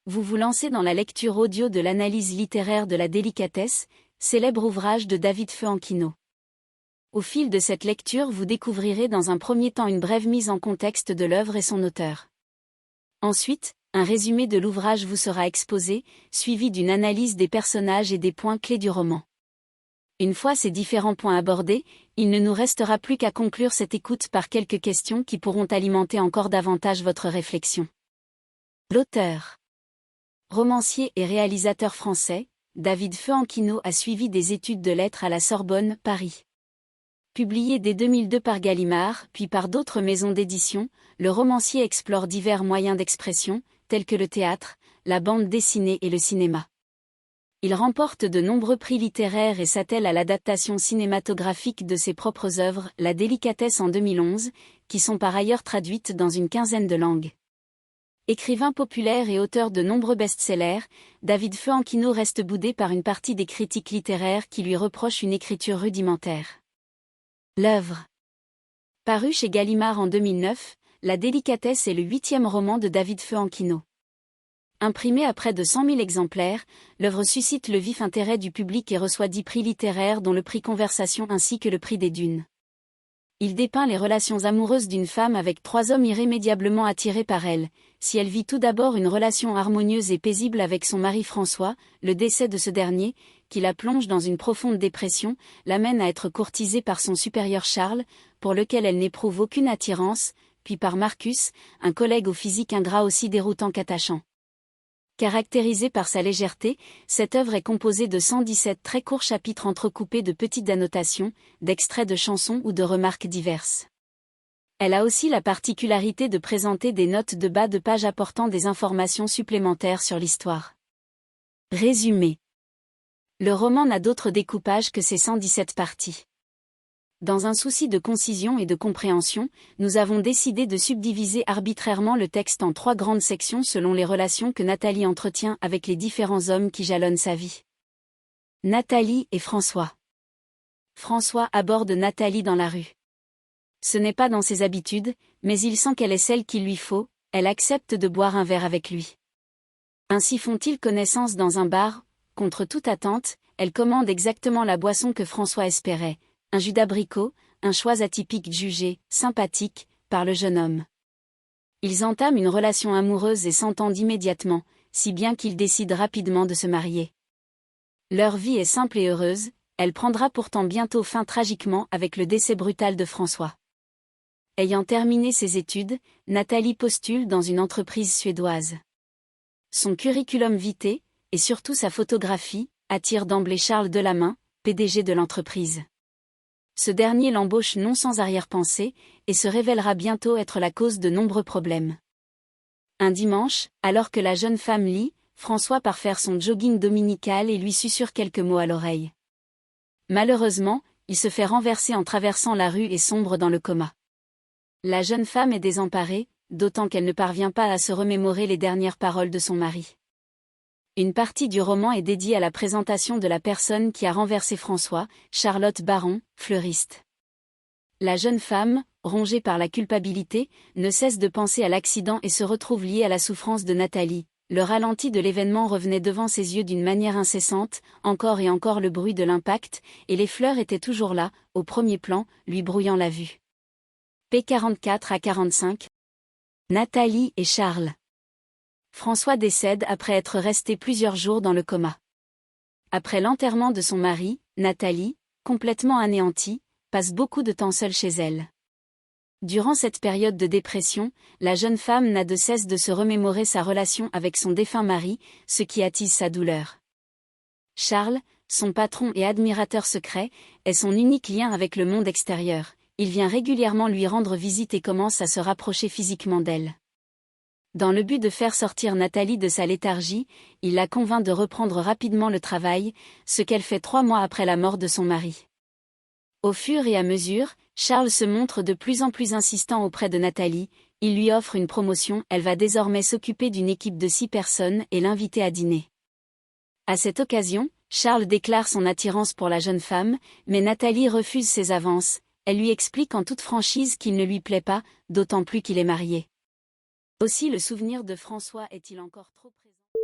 Vous vous lancez dans la lecture audio de l'analyse littéraire de la délicatesse, célèbre ouvrage de David Feuankino. Au fil de cette lecture, vous découvrirez dans un premier temps une brève mise en contexte de l'œuvre et son auteur. Ensuite, un résumé de l'ouvrage vous sera exposé, suivi d'une analyse des personnages et des points clés du roman. Une fois ces différents points abordés, il ne nous restera plus qu'à conclure cette écoute par quelques questions qui pourront alimenter encore davantage votre réflexion. L'auteur. Romancier et réalisateur français, David Feuankino a suivi des études de lettres à la Sorbonne, Paris. Publié dès 2002 par Gallimard, puis par d'autres maisons d'édition, le romancier explore divers moyens d'expression, tels que le théâtre, la bande dessinée et le cinéma. Il remporte de nombreux prix littéraires et s'attelle à l'adaptation cinématographique de ses propres œuvres, La délicatesse en 2011, qui sont par ailleurs traduites dans une quinzaine de langues. Écrivain populaire et auteur de nombreux best-sellers, David Feuankino reste boudé par une partie des critiques littéraires qui lui reprochent une écriture rudimentaire. L'œuvre. Paru chez Gallimard en 2009, La délicatesse est le 8e roman de David Feuankino. Imprimé à près de 100 000 exemplaires, l'œuvre suscite le vif intérêt du public et reçoit 10 prix littéraires dont le prix Conversation ainsi que le prix des Dunes. Il dépeint les relations amoureuses d'une femme avec 3 hommes irrémédiablement attirés par elle. Si elle vit tout d'abord une relation harmonieuse et paisible avec son mari François, le décès de ce dernier, qui la plonge dans une profonde dépression, l'amène à être courtisée par son supérieur Charles, pour lequel elle n'éprouve aucune attirance, puis par Marcus, un collègue au physique ingrat aussi déroutant qu'attachant. Caractérisée par sa légèreté, cette œuvre est composée de 117 très courts chapitres entrecoupés de petites annotations, d'extraits de chansons ou de remarques diverses. Elle a aussi la particularité de présenter des notes de bas de page apportant des informations supplémentaires sur l'histoire. Résumé. Le roman n'a d'autre découpage que ses 117 parties. Dans un souci de concision et de compréhension, nous avons décidé de subdiviser arbitrairement le texte en 3 grandes sections selon les relations que Nathalie entretient avec les différents hommes qui jalonnent sa vie. Nathalie et François. François aborde Nathalie dans la rue. Ce n'est pas dans ses habitudes, mais il sent qu'elle est celle qu'il lui faut, elle accepte de boire un verre avec lui. Ainsi font-ils connaissance dans un bar, contre toute attente, elle commande exactement la boisson que François espérait. Un jus d'abricot, un choix atypique jugé « sympathique » par le jeune homme. Ils entament une relation amoureuse et s'entendent immédiatement, si bien qu'ils décident rapidement de se marier. Leur vie est simple et heureuse, elle prendra pourtant bientôt fin tragiquement avec le décès brutal de François. Ayant terminé ses études, Nathalie postule dans une entreprise suédoise. Son curriculum vitae, et surtout sa photographie, attire d'emblée Charles Delamain, PDG de l'entreprise. Ce dernier l'embauche non sans arrière-pensée, et se révélera bientôt être la cause de nombreux problèmes. Un dimanche, alors que la jeune femme lit, François part faire son jogging dominical et lui susurre quelques mots à l'oreille. Malheureusement, il se fait renverser en traversant la rue et sombre dans le coma. La jeune femme est désemparée, d'autant qu'elle ne parvient pas à se remémorer les dernières paroles de son mari. Une partie du roman est dédiée à la présentation de la personne qui a renversé François, Charlotte Baron, fleuriste. La jeune femme, rongée par la culpabilité, ne cesse de penser à l'accident et se retrouve liée à la souffrance de Nathalie. Le ralenti de l'événement revenait devant ses yeux d'une manière incessante, encore et encore le bruit de l'impact, et les fleurs étaient toujours là, au premier plan, lui brouillant la vue. P 44 à 45. Nathalie et Charles. François décède après être resté plusieurs jours dans le coma. Après l'enterrement de son mari, Nathalie, complètement anéantie, passe beaucoup de temps seule chez elle. Durant cette période de dépression, la jeune femme n'a de cesse de se remémorer sa relation avec son défunt mari, ce qui attise sa douleur. Charles, son patron et admirateur secret, est son unique lien avec le monde extérieur. Il vient régulièrement lui rendre visite et commence à se rapprocher physiquement d'elle. Dans le but de faire sortir Nathalie de sa léthargie, il la convainc de reprendre rapidement le travail, ce qu'elle fait 3 mois après la mort de son mari. Au fur et à mesure, Charles se montre de plus en plus insistant auprès de Nathalie, il lui offre une promotion, elle va désormais s'occuper d'une équipe de 6 personnes et l'inviter à dîner. À cette occasion, Charles déclare son attirance pour la jeune femme, mais Nathalie refuse ses avances, elle lui explique en toute franchise qu'il ne lui plaît pas, d'autant plus qu'il est marié. Aussi le souvenir de François est-il encore trop présent.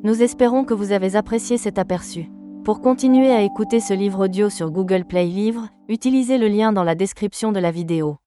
Nous espérons que vous avez apprécié cet aperçu. Pour continuer à écouter ce livre audio sur Google Play Livres, utilisez le lien dans la description de la vidéo.